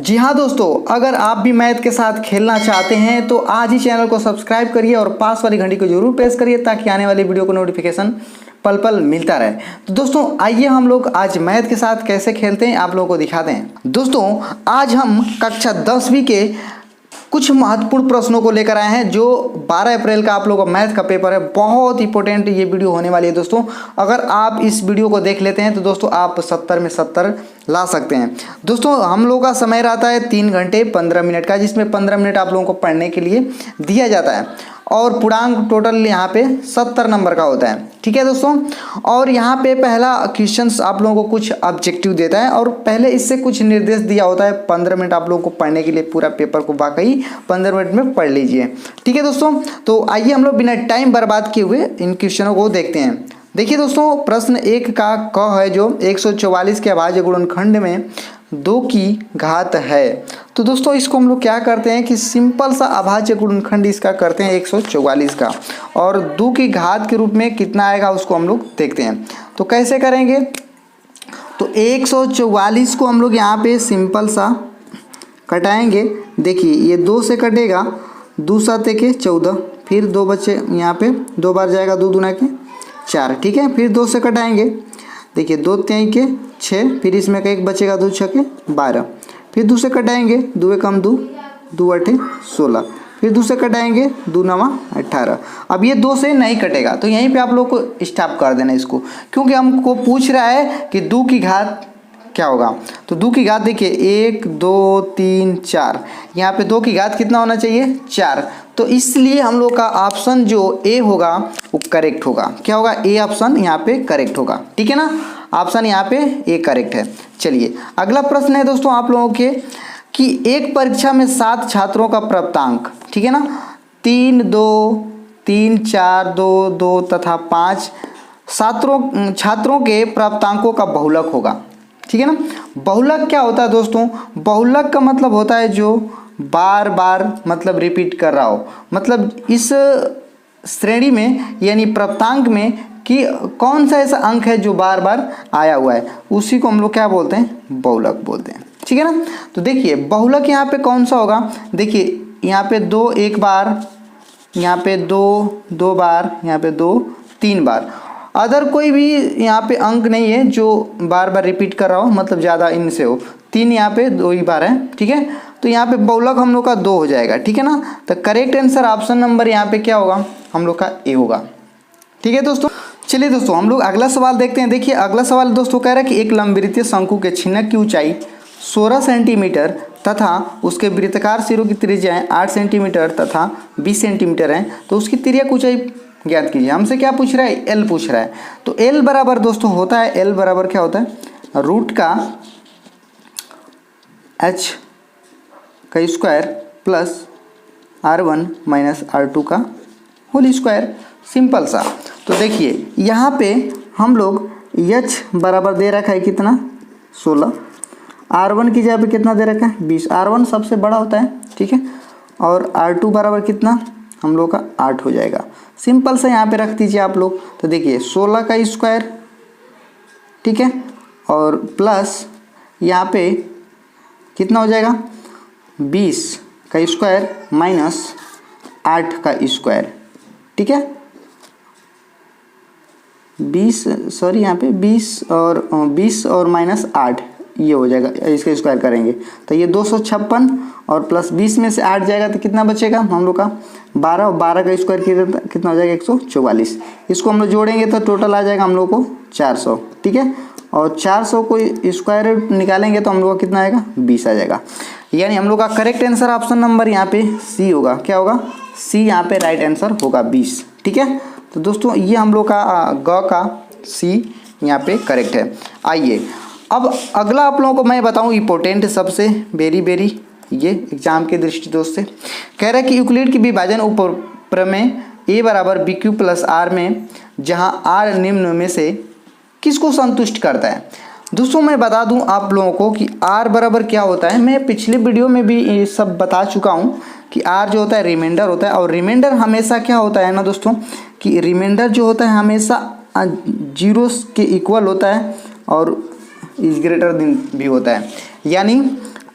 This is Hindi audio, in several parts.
जी हाँ दोस्तों, अगर आप भी मैथ के साथ खेलना चाहते हैं तो आज ही चैनल को सब्सक्राइब करिए और पास वाली घंटी को जरूर प्रेस करिए ताकि आने वाली वीडियो को नोटिफिकेशन पल पल मिलता रहे। तो दोस्तों आइए हम लोग आज मैथ के साथ कैसे खेलते हैं आप लोगों को दिखाते हैं। दोस्तों आज हम कक्षा 10वीं के कुछ महत्वपूर्ण प्रश्नों को लेकर आए हैं जो 12 अप्रैल का आप लोगों का मैथ का पेपर है। बहुत इंपॉर्टेंट ये वीडियो होने वाली है दोस्तों। अगर आप इस वीडियो को देख लेते हैं तो दोस्तों आप 70 में 70 ला सकते हैं। दोस्तों हम लोगों का समय रहता है 3 घंटे 15 मिनट का, जिसमें 15 मिनट आप लोगों को पढ़ने के लिए दिया जाता है और पूर्णांक टोटल यहाँ पे 70 नंबर का होता है। ठीक है दोस्तों, और यहाँ पे पहला क्वेश्चंस आप लोगों को कुछ ऑब्जेक्टिव देता है और पहले इससे कुछ निर्देश दिया होता है। 15 मिनट आप लोगों को पढ़ने के लिए पूरा पेपर को वाकई 15 मिनट में पढ़ लीजिए। ठीक है दोस्तों, तो आइए हम लोग बिना टाइम बर्बाद किए हुए इन क्वेश्चनों को देखते हैं। देखिए दोस्तों प्रश्न 1 का क है जो 144 के अभाज्य गुणनखंड में 2 की घात है। तो दोस्तों इसको हम लोग क्या करते हैं कि सिंपल सा अभाज्य गुणनखंड इसका करते हैं 144 का, और 2 की घात के रूप में कितना आएगा उसको हम लोग देखते हैं। तो कैसे करेंगे, तो 144 को हम लोग यहाँ पे सिंपल सा कटाएंगे। देखिए ये 2 से कटेगा, 2 7 के 14, फिर 2 बचे यहाँ पे 2 बार जाएगा, 2 दूना के 4। ठीक है, फिर 2 से कटाएंगे। देखिए 2 3 के 6, फिर इसमें का 1 बचेगा, 2 6 के 12, फिर 2 से कटाएंगे, 2 कम 2, 2 8 16, फिर 2 से कटाएंगे, 2 9 18। अब ये 2 से नहीं कटेगा तो यहीं पे आप लोग को स्टॉप कर देना इसको, क्योंकि हमको पूछ रहा है कि 2 की घात क्या होगा। तो 2 की घात देखिए 1 2 3 4, यहाँ पे 2 की घात कितना होना चाहिए 4। तो इसलिए हम लोग का ऑप्शन जो ए होगा वो करेक्ट होगा। क्या होगा, ए ऑप्शन यहाँ पे करेक्ट होगा। ठीक है ना, ऑप्शन यहाँ पे ए करेक्ट है। चलिए अगला प्रश्न है दोस्तों आप लोगों के कि एक परीक्षा में 7 छात्रों का प्राप्तांक, ठीक है ना, 3 2 3 4 2 2 तथा 5 छात्रों के प्राप्तांकों का बहुलक होगा। ठीक है ना, बहुलक क्या होता है दोस्तों, बहुलक का मतलब होता है जो बार बार मतलब रिपीट कर रहा हो, मतलब इस श्रेणी में यानी प्राप्तांक में कि कौन सा ऐसा अंक है जो बार बार आया हुआ है, उसी को हम लोग क्या बोलते हैं, बहुलक बोलते हैं। ठीक है ना, तो देखिए बहुलक यहाँ पे कौन सा होगा, देखिए यहाँ पे 2 1 बार, यहाँ पे 2 2 बार, यहाँ पे 2 3 बार। अदर कोई भी यहाँ पे अंक नहीं है जो बार बार रिपीट कर रहा हो, मतलब ज़्यादा इनसे हो। 3 यहाँ पे 2 ही बार है। ठीक है, तो यहाँ पे बहुलक हम लोग का 2 हो जाएगा। ठीक है ना, तो करेक्ट आंसर ऑप्शन नंबर यहाँ पे क्या होगा, हम लोग का ए होगा। ठीक है दोस्तों, चलिए दोस्तों हम लोग अगला सवाल देखते हैं। देखिए अगला सवाल दोस्तों कह रहा है कि एक लंबवृत्तीय शंकु के छिन्नक की ऊंचाई 16 सेंटीमीटर तथा उसके वृत्ताकार सिरों की त्रिज्याएं 8 सेंटीमीटर तथा 20 सेंटीमीटर हैं, तो उसकी तिर्यक ऊंचाई ज्ञात कीजिए। हमसे क्या पूछ रहा है, एल पूछ रहा है। तो एल बराबर दोस्तों होता है, एल बराबर क्या होता है, रूट का एच का square plus R1 minus R2 का होल स्क्वायर। सिंपल सा। तो देखिए यहाँ पे हम लोग एच बराबर दे रखा है कितना 16, R1 की जगह पे कितना दे रखा है 20, R1 सबसे बड़ा होता है। ठीक है, और R2 बराबर कितना हम लोग का 8 हो जाएगा। सिंपल से यहाँ पे रख दीजिए आप लोग। तो देखिए 16 का स्क्वायर, ठीक है, और प्लस यहाँ पे कितना हो जाएगा 20 का स्क्वायर माइनस 8 का स्क्वायर। ठीक है, 20 सॉरी यहाँ पे 20 और माइनस 8 ये हो जाएगा, इसका स्क्वायर करेंगे तो ये 256 और प्लस 20 में से 8 जाएगा तो कितना बचेगा हम लोग का 12, और 12 का स्क्वायर कितना हो जाएगा 144। इसको हम लोग जोड़ेंगे तो टोटल आ जाएगा हम लोग को 400। ठीक है, और 400 को स्क्वायर रूट निकालेंगे तो हम लोग का कितना आएगा 20 आ जाएगा। यानी हम लोग का करेक्ट आंसर ऑप्शन नंबर यहाँ पे सी होगा। क्या होगा, सी यहाँ पे राइट आंसर होगा 20। ठीक है, तो दोस्तों ये हम लोग का ग का सी यहाँ पे करेक्ट है। आइए अब अगला आप लोगों को मैं बताऊँ इंपॉर्टेंट सबसे वेरी ये एग्जाम के दृष्टि से कह रहा है कि यूक्लिड की विभाजन उपप्रमेय ए बराबर बी क्यू प्लस आर में जहाँ आर निम्न में से किसको संतुष्ट करता है। दोस्तों मैं बता दूं आप लोगों को कि आर बराबर क्या होता है, मैं पिछले वीडियो में भी ये सब बता चुका हूं कि आर जो होता है रिमाइंडर होता है, और रिमाइंडर हमेशा क्या होता है ना दोस्तों कि रिमाइंडर जो होता है हमेशा 0 के इक्वल होता है और इज ग्रेटर देन भी होता है। यानी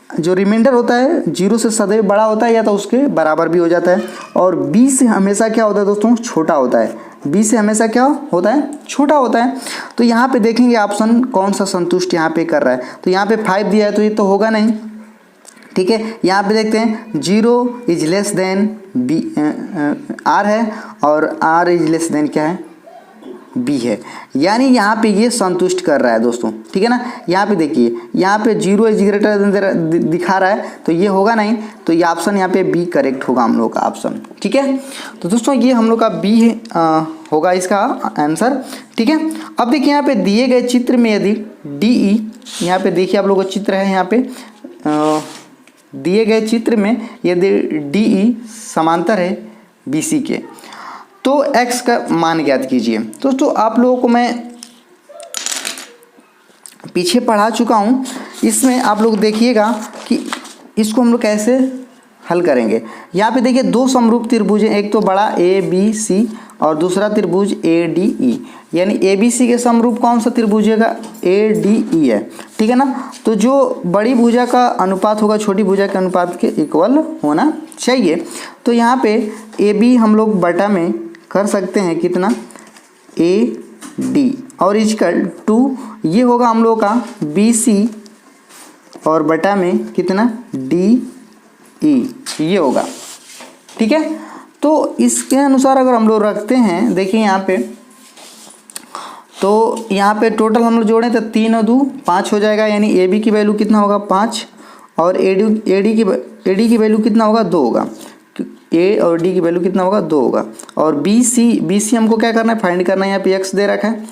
जो रिमाइंडर होता है 0 से सदैव बड़ा होता है या तो उसके बराबर भी हो जाता है, और b से हमेशा क्या होता है दोस्तों, छोटा होता है। b से हमेशा क्या होता है, छोटा होता है। तो यहाँ पे देखेंगे ऑप्शन कौन सा संतुष्ट यहाँ पे कर रहा है। तो यहाँ पे 5 दिया है तो ये तो होगा नहीं, ठीक है। यहाँ पे देखते हैं 0 is less than B r है, और r इज लेस देन क्या है, b है। यानी यहाँ पे ये संतुष्ट कर रहा है दोस्तों, ठीक है ना। यहाँ पे देखिए, यहाँ पे 0 इज ग्रेटर देन दिखा रहा है, तो ये होगा नहीं, तो ये ऑप्शन यहाँ पे बी करेक्ट होगा हम लोग का ऑप्शन, ठीक है। तो दोस्तों ये हम लोग का बी होगा इसका आंसर, ठीक है। अब देखिए यहाँ पे दिए गए चित्र में यदि डी ई, यहाँ पे देखिए आप लोगों को चित्र है, यहाँ पे दिए गए चित्र में यदि डी ई समांतर है बी सी के, तो x का मान ज्ञात कीजिए। दोस्तों आप लोगों को मैं पीछे पढ़ा चुका हूँ, इसमें आप लोग देखिएगा कि इसको हम लोग कैसे हल करेंगे। यहाँ पे देखिए दो समरूप त्रिभुज हैं, एक तो बड़ा ए बी सी और दूसरा त्रिभुज ए डी ई, यानी ए बी सी के समरूप कौन सा त्रिभुज है, ए डी ई है, ठीक है ना। तो जो बड़ी भुजा का अनुपात होगा छोटी भुजा के अनुपात के इक्वल होना चाहिए। तो यहाँ पे ए बी हम लोग बटा में कर सकते हैं कितना, ए डी और इक्वल टू ये होगा हम लोग का बी सी और बटा में कितना डी ई, ये होगा, ठीक है। तो इसके अनुसार अगर हम लोग रखते हैं, देखिए यहाँ पे, तो यहाँ पे टोटल हम लोग जोड़ें तो 3 और 2 5 हो जाएगा, यानी ए बी की वैल्यू कितना होगा 5 और ए डी की वैल्यू कितना होगा 2 होगा, ए और डी की वैल्यू कितना होगा 2 होगा। और बी सी हमको क्या करना है, फाइंड करना है। यहाँ पे एक्स दे रखा है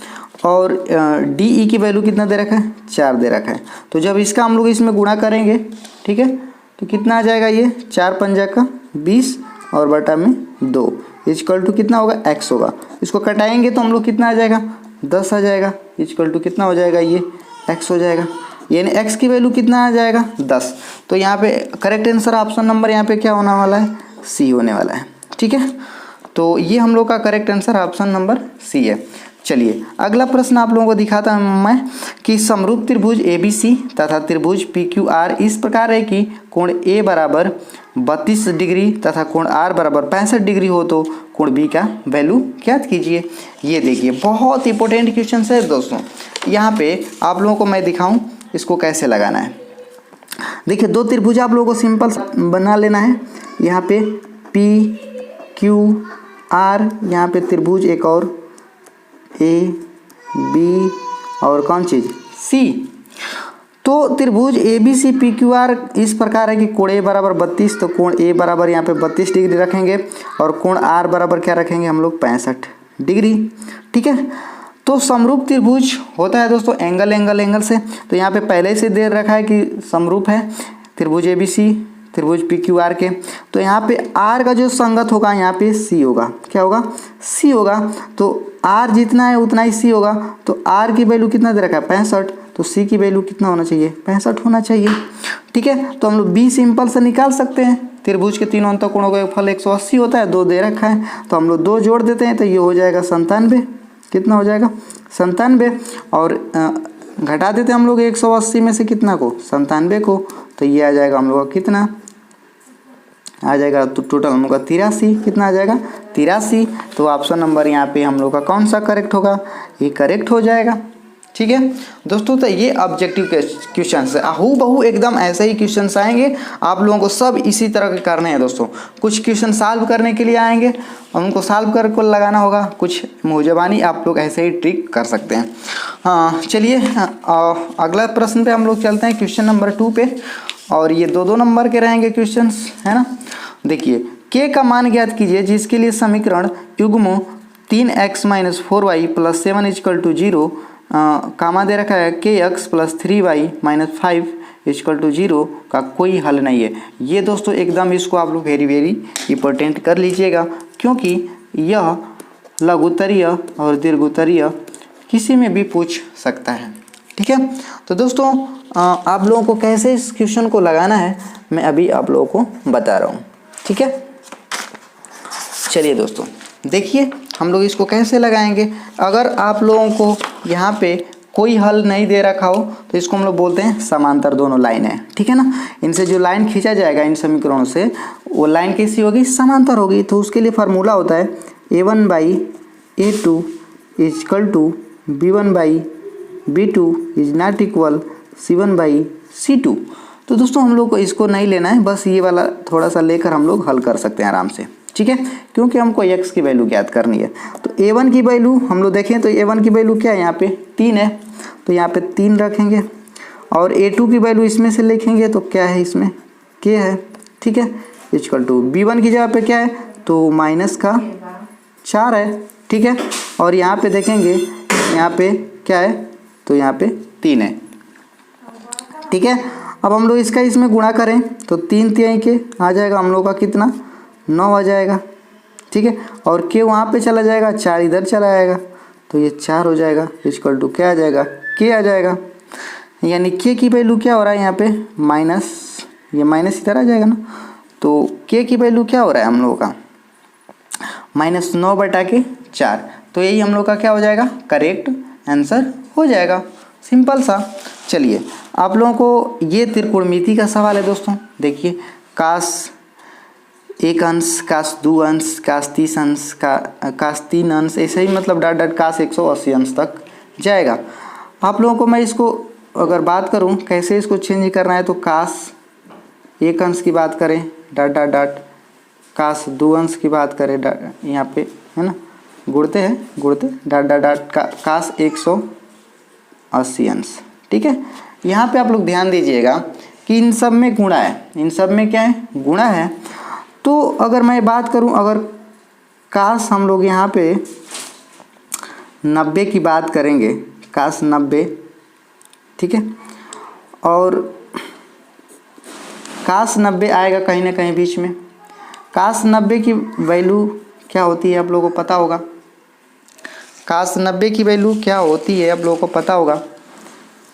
और डी ई की वैल्यू कितना दे रखा है 4 दे रखा है। तो जब इसका हम लोग इसमें गुणा करेंगे, ठीक है, तो कितना आ जाएगा, ये 4 पंजा का 20 और बटा में 2 इक्वल टू कितना होगा x होगा। इसको कटाएंगे तो हम लोग कितना आ जाएगा 10 आ जाएगा, इक्वल टू कितना हो जाएगा, ये x हो जाएगा, यानी x की वैल्यू कितना आ जाएगा 10। तो यहाँ पे करेक्ट आंसर ऑप्शन नंबर यहाँ पे क्या होने वाला है, सी होने वाला है, ठीक है। तो ये हम लोग का correct answer option number C है। चलिए अगला प्रश्न आप लोगों को दिखाता हूँ मैं कि समरूप त्रिभुज ABC तथा त्रिभुज PQR इस प्रकार है कि कोण A बराबर 32 डिग्री तथा कोण R बराबर 65 डिग्री हो तो कोण B का वैल्यू ज्ञात कीजिए। ये देखिए बहुत इंपॉर्टेंट क्वेश्चन है दोस्तों। यहाँ पे आप लोगों को मैं दिखाऊं इसको कैसे लगाना है। देखिए दो त्रिभुज आप लोगों को सिंपल बना लेना है। यहाँ पे PQR, यहाँ पे त्रिभुज एक और ए बी और कौन चीज़ सी। तो त्रिभुज A B C P Q R इस प्रकार है कि कोण ए बराबर 32, तो कोण ए बराबर यहाँ पे 32 डिग्री रखेंगे और कोण आर बराबर क्या रखेंगे हम लोग 65 डिग्री, ठीक है। तो समरूप त्रिभुज होता है दोस्तों एंगल एंगल एंगल से। तो यहाँ पे पहले से दे रखा है कि समरूप है त्रिभुज ए बी सी त्रिभुज पी क्यू आर के। तो यहाँ पे आर का जो संगत होगा यहाँ पे सी होगा, क्या होगा सी होगा। तो आर जितना है उतना ही सी होगा। तो आर की वैल्यू कितना दे रखा है 65, तो सी की वैल्यू कितना होना चाहिए 65 होना चाहिए, ठीक है। तो हम लोग बी सिंपल से निकाल सकते हैं। त्रिभुज के तीनों अंतःकोणों का फल 180 होता है, 2 दे रखा है तो हम लोग 2 जोड़ देते हैं तो ये हो जाएगा 97। कितना हो जाएगा 97 और घटा देते हैं हम लोग 180 में से कितना को 97 को, तो ये आ जाएगा हम लोग का कितना आ जाएगा, तो टोटल हम लोग का 83। कितना आ जाएगा 83। तो ऑप्शन नंबर यहाँ पे हम लोग का कौन सा करेक्ट होगा, ये करेक्ट हो जाएगा, ठीक है दोस्तों। तो ये ऑब्जेक्टिव क्वेश्चन है, हूबहू एकदम ऐसे ही क्वेश्चन आएंगे आप लोगों को, सब इसी तरह के करने हैं दोस्तों। कुछ क्वेश्चन सॉल्व करने के लिए आएंगे और उनको सॉल्व कर को लगाना होगा, कुछ मुँहज़बानी आप लोग ऐसे ही ट्रिक कर सकते हैं। हाँ चलिए अगला प्रश्न पे हम लोग चलते हैं, क्वेश्चन नंबर 2 पे। और ये 2-2 नंबर के रहेंगे क्वेश्चंस, है ना। देखिए k का मान ज्ञात कीजिए जिसके लिए समीकरण युग्म 3x - 4y + 7 = 0 कामा दे रखा है kx + 3y - 5 = 0 का कोई हल नहीं है। ये दोस्तों एकदम इसको आप लोग वेरी इंपॉर्टेंट कर लीजिएगा, क्योंकि यह लघुत्तरीय और दीर्घोत्तरीय किसी में भी पूछ सकता है, ठीक है। तो दोस्तों आप लोगों को कैसे इस क्वेश्चन को लगाना है मैं अभी आप लोगों को बता रहा हूँ, ठीक है। चलिए दोस्तों देखिए हम लोग इसको कैसे लगाएंगे। अगर आप लोगों को यहाँ पे कोई हल नहीं दे रखा हो तो इसको हम लोग बोलते हैं समांतर दोनों लाइन है, ठीक है ना। इनसे जो लाइन खींचा जाएगा इन समीकरणों से, वो लाइन कैसी होगी, समांतर होगी। तो उसके लिए फार्मूला होता है a1/a2 is equal to b1/b2 is not equal c1/c2। तो दोस्तों हम लोग को इसको नहीं लेना है, बस ये वाला थोड़ा सा लेकर हम लोग हल कर सकते हैं आराम से, ठीक है, क्योंकि हमको x की वैल्यू ज्ञात करनी है। तो a1 की वैल्यू हम लोग देखें तो a1 की वैल्यू क्या है, यहाँ पे 3 है, तो यहाँ पे 3 रखेंगे। और a2 की वैल्यू इसमें से लिखेंगे तो क्या है, इसमें k है, ठीक है, इक्वल टू b1 की जगह पे क्या है, तो -4 है, ठीक है। और यहाँ पे देखेंगे यहाँ पे क्या है, तो यहाँ पे 3 है, ठीक है। अब हम लोग इसका इसमें गुणा करें तो 3 तिहाई के आ जाएगा हम लोग का कितना, 9 आ जाएगा, ठीक है। और k वहाँ पे चला जाएगा, 4 इधर चला जाएगा, तो ये 4 हो जाएगा, इक्वल टू क्या आ जाएगा, k आ जाएगा। यानी k की वैल्यू क्या हो रहा है यहाँ पे, माइनस, ये माइनस इधर आ जाएगा ना, तो k की वैल्यू क्या हो रहा है हम लोगों का, -9/4। तो यही हम लोग का क्या हो जाएगा, करेक्ट आंसर हो जाएगा, सिंपल सा। चलिए आप लोगों को ये त्रिकोणमिति का सवाल है दोस्तों। देखिए काश 1 अंश, काश 2 अंश, काश 30 अंश, काश 3 अंश, ऐसे ही मतलब डॉट डॉट काश 180 अंश तक जाएगा। आप लोगों को मैं इसको अगर बात करूं कैसे इसको चेंज करना है, तो काश 1 अंश की बात करें डॉट डॉट डॉट, काश 2 अंश की बात करें यहाँ पे है ना, गुणते डॉट डॉट डॉट काश 180 अंश, ठीक है। यहाँ पे आप लोग ध्यान दीजिएगा कि इन सब में गुणा है, इन सब में क्या है, गुणा है। तो अगर मैं बात करूं, अगर काश हम लोग यहाँ पे 90 की बात करेंगे, काश 90, ठीक है, और काश 90 आएगा कहीं ना कहीं बीच में। काश 90 की वैल्यू क्या होती है आप लोगों को पता होगा, काश 90 की वैल्यू क्या होती है आप लोगों को पता होगा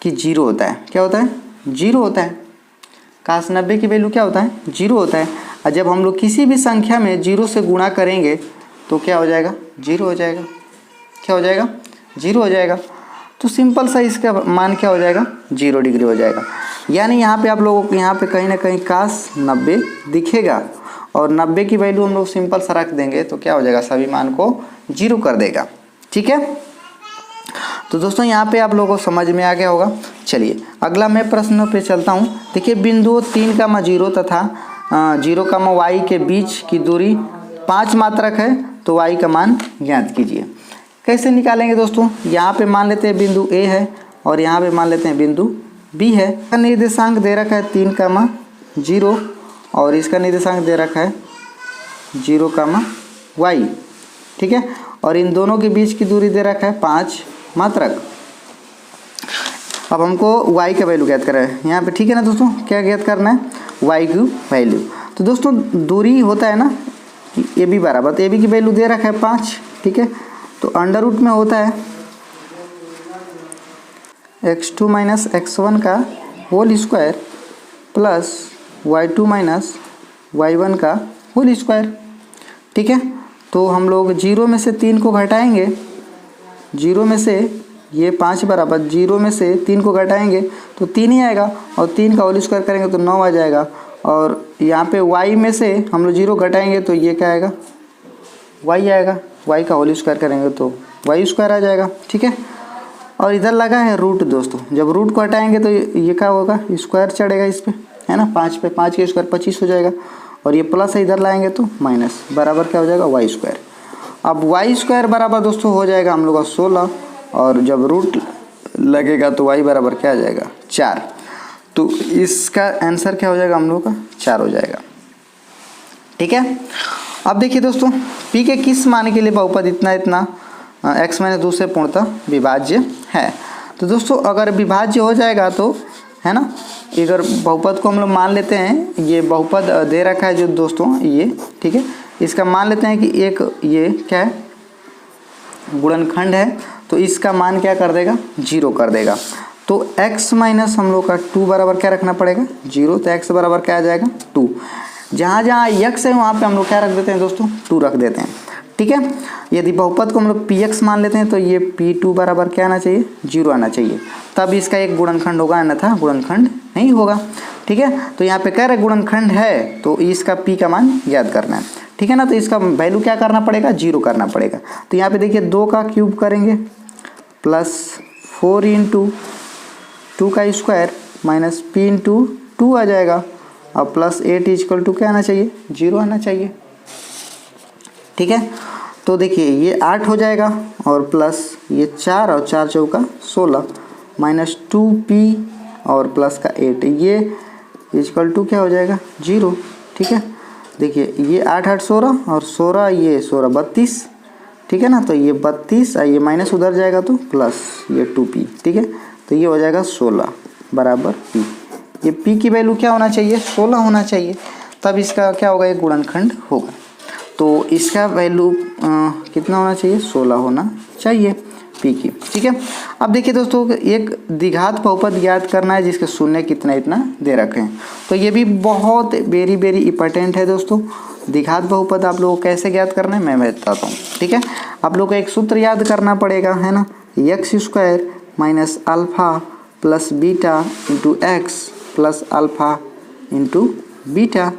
कि 0 होता है। क्या होता है, 0 होता है। काश 90 की वैल्यू क्या होता है, 0 होता है। और जब हम लोग किसी भी संख्या में 0 से गुणा करेंगे तो क्या हो जाएगा, 0 हो जाएगा। क्या हो जाएगा, 0 हो जाएगा। तो सिंपल सा इसका मान क्या हो जाएगा, 0 डिग्री हो जाएगा। यानी यहाँ पे आप लोगों को यहाँ पे कहीं ना कहीं काश 90 दिखेगा, और 90 की वैल्यू हम लोग सिंपल सा रख देंगे तो क्या हो जाएगा, सभी मान को 0 कर देगा, ठीक है। तो दोस्तों यहाँ पे आप लोगों को समझ में आ गया होगा। चलिए अगला मैं प्रश्नों पे चलता हूँ। देखिए बिंदुओं 3,0 तथा 0, y के बीच की दूरी 5 मात्रक है, तो y का मान ज्ञात कीजिए। कैसे निकालेंगे दोस्तों, यहाँ पे मान लेते हैं बिंदु A है और यहाँ पे मान लेते हैं बिंदु B है। इसका निर्देशांक दे रखा है 3,0 और इसका निर्देशांक दे रखा है 0, y, ठीक है। और इन दोनों के बीच की दूरी दे रखा है 5 मात्रक। अब हमको y का वैल्यू ज्ञात करना है यहाँ पे, ठीक है ना दोस्तों। क्या ज्ञात करना है, y की वैल्यू। तो दोस्तों दूरी होता है ना AB बराबर, तो AB की वैल्यू दे रखा है 5, ठीक है। तो अंडर रूट में होता है x2 माइनस x1 का whole square plus y2 minus y1 का होल स्क्वायर, ठीक है। तो हम लोग 0 में से 3 को घटाएंगे, 0 में से ये 5 बराबर 0 में से 3 को घटाएंगे तो 3 ही आएगा, और 3 का होल स्क्वायर करेंगे तो 9 आ जाएगा। और यहाँ पे y में से हम लोग 0 घटाएंगे तो ये क्या आएगा, y आएगा, y का होल स्क्वायर करेंगे तो y स्क्वायर आ जाएगा, ठीक है। और इधर लगा है रूट दोस्तों, जब रूट को हटाएंगे तो ये क्या होगा, स्क्वायर चढ़ेगा इस पर, है ना। 5 पे 5 के स्क्वायर 25 हो जाएगा, और ये प्लस इधर लाएंगे तो माइनस, बराबर क्या हो जाएगा, y स्क्वायर। अब y स्क्वायर बराबर दोस्तों हो जाएगा हम लोग का 16, और जब रूट लगेगा तो y बराबर क्या आ जाएगा, 4। तो इसका आंसर क्या हो जाएगा हम लोग का, 4 हो जाएगा, ठीक है। अब देखिए दोस्तों p के किस मान के लिए बहुपद इतना x-2 से पूर्णतः विभाज्य है। तो दोस्तों अगर विभाज्य हो जाएगा तो है ना, अगर बहुपद को हम लोग मान लेते हैं, ये बहुपद दे रखा है जो दोस्तों ये, ठीक है। इसका मान लेते हैं कि एक ये क्या है, गुणनखंड है, तो इसका मान क्या कर देगा, 0 कर देगा। तो x माइनस हम लोग का 2 बराबर क्या रखना पड़ेगा, 0। तो x बराबर क्या आ जाएगा, 2। जहाँ जहाँ x है वहाँ पे हम लोग क्या रख देते हैं दोस्तों, 2 रख देते हैं, ठीक है। यदि बहुपद को हम लोग px मान लेते हैं तो ये p2 बराबर क्या आना चाहिए, 0 आना चाहिए, तब इसका एक गुणनखंड होगा, अन्यथा गुणनखंड नहीं होगा। ठीक है, तो यहाँ पे कह रहे गुणनखंड है तो इसका p का मान याद करना है। ठीक है ना, तो इसका वैल्यू क्या करना पड़ेगा, 0 करना पड़ेगा। तो यहाँ पे देखिए 2 का क्यूब करेंगे प्लस 4 इंटू 2 का स्क्वायर माइनस p इंटू 2 आ जाएगा, और प्लस 8 इजकल टू क्या आना चाहिए, 0 आना चाहिए। ठीक है, तो देखिए ये 8 हो जाएगा और प्लस ये 4 और 4 चौका 16 माइनस 2p और प्लस का 8, ये इजकल टू क्या हो जाएगा, 0। ठीक है, देखिए ये 8 8 16 और 16 ये 16 32। ठीक है ना, तो ये 32 ये माइनस उधर जाएगा तो प्लस ये 2p। ठीक है, तो ये हो जाएगा 16 बराबर p। ये p की वैल्यू क्या होना चाहिए, 16 होना चाहिए, तब इसका क्या होगा, एक गुणनखंड होगा। तो इसका वैल्यू कितना होना चाहिए, 16 होना चाहिए p की। ठीक है, अब देखिए दोस्तों एक द्विघात बहुपद ज्ञात करना है जिसके शून्य कितना इतना दे रखे हैं, तो ये भी बहुत वेरी इंपॉर्टेंट है दोस्तों। द्विघात बहुपद आप लोगों को कैसे ज्ञात करना है मैं बताता हूँ। ठीक है, आप लोग को एक सूत्र याद करना पड़ेगा, है ना, x square minus alpha plus beta into x plus alpha into beta.